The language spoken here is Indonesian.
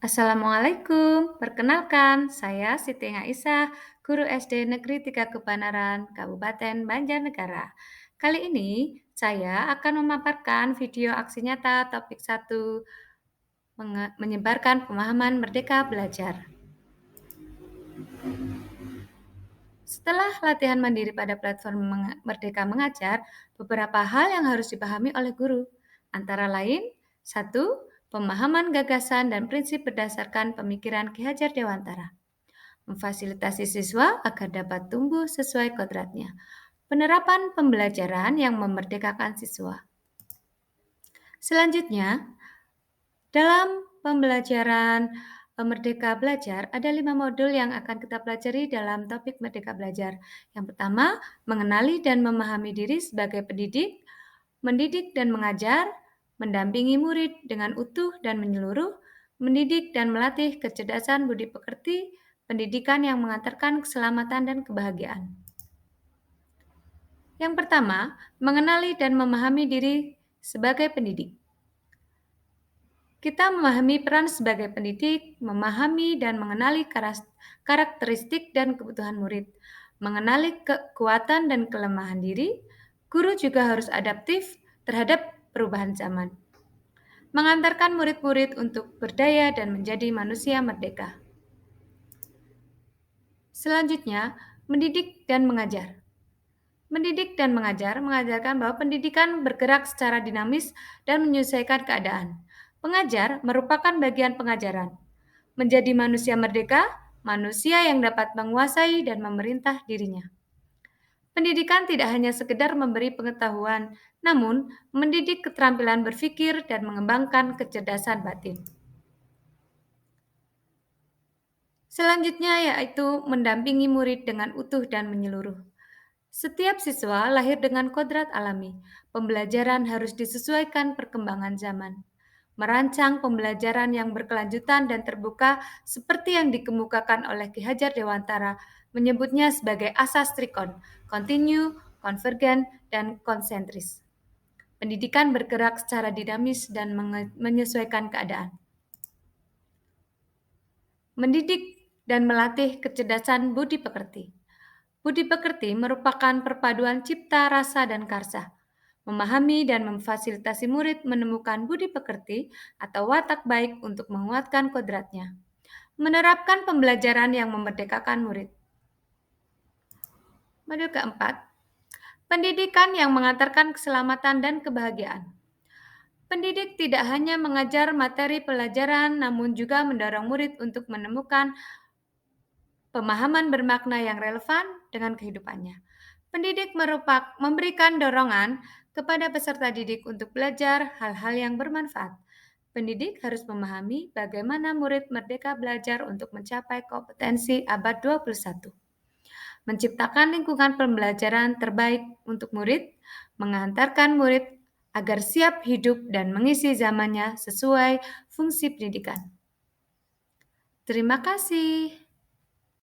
Assalamualaikum, perkenalkan saya Siti Aisyah, guru SD Negeri 3 Kebenaran, Kabupaten Banjarnegara. Kali ini saya akan memaparkan video aksi nyata topik 1, menyebarkan pemahaman merdeka belajar. Setelah latihan mandiri pada platform Merdeka Mengajar, beberapa hal yang harus dipahami oleh guru, antara lain: 1. Pemahaman gagasan dan prinsip berdasarkan pemikiran Ki Hajar Dewantara. Memfasilitasi siswa agar dapat tumbuh sesuai kodratnya. Penerapan pembelajaran yang memerdekakan siswa. Selanjutnya, dalam pembelajaran Merdeka Belajar, ada 5 modul yang akan kita pelajari dalam topik Merdeka Belajar. Yang pertama, mengenali dan memahami diri sebagai pendidik, mendidik dan mengajar, mendampingi murid dengan utuh dan menyeluruh, mendidik dan melatih kecerdasan budi pekerti, pendidikan yang mengantarkan keselamatan dan kebahagiaan. Yang pertama, mengenali dan memahami diri sebagai pendidik. Kita memahami peran sebagai pendidik, memahami dan mengenali karakteristik dan kebutuhan murid, mengenali kekuatan dan kelemahan diri. Guru juga harus adaptif terhadap perubahan zaman, mengantarkan murid-murid untuk berdaya dan menjadi manusia merdeka. Selanjutnya, mendidik dan mengajar. Mendidik dan mengajar mengajarkan bahwa pendidikan bergerak secara dinamis dan menyesuaikan keadaan. Pengajar merupakan bagian pengajaran. Menjadi manusia merdeka, manusia yang dapat menguasai dan memerintah dirinya. Pendidikan tidak hanya sekedar memberi pengetahuan, namun mendidik keterampilan berpikir dan mengembangkan kecerdasan batin. Selanjutnya yaitu mendampingi murid dengan utuh dan menyeluruh. Setiap siswa lahir dengan kodrat alami. Pembelajaran harus disesuaikan perkembangan zaman. Merancang pembelajaran yang berkelanjutan dan terbuka seperti yang dikemukakan oleh Ki Hajar Dewantara menyebutnya sebagai asas trikon, kontinu, konvergen, dan konsentris. Pendidikan bergerak secara dinamis dan menyesuaikan keadaan. Mendidik dan melatih kecerdasan budi pekerti. Budi pekerti merupakan perpaduan cipta, rasa, dan karsa. Memahami dan memfasilitasi murid menemukan budi pekerti atau watak baik untuk menguatkan kodratnya. Menerapkan pembelajaran yang memerdekakan murid. Modul keempat, pendidikan yang mengantarkan keselamatan dan kebahagiaan. Pendidik tidak hanya mengajar materi pelajaran, namun juga mendorong murid untuk menemukan pemahaman bermakna yang relevan dengan kehidupannya. Pendidik memberikan dorongan kepada peserta didik untuk belajar hal-hal yang bermanfaat. Pendidik harus memahami bagaimana murid merdeka belajar untuk mencapai kompetensi abad 21. Menciptakan lingkungan pembelajaran terbaik untuk murid, mengantarkan murid agar siap hidup dan mengisi zamannya sesuai fungsi pendidikan. Terima kasih.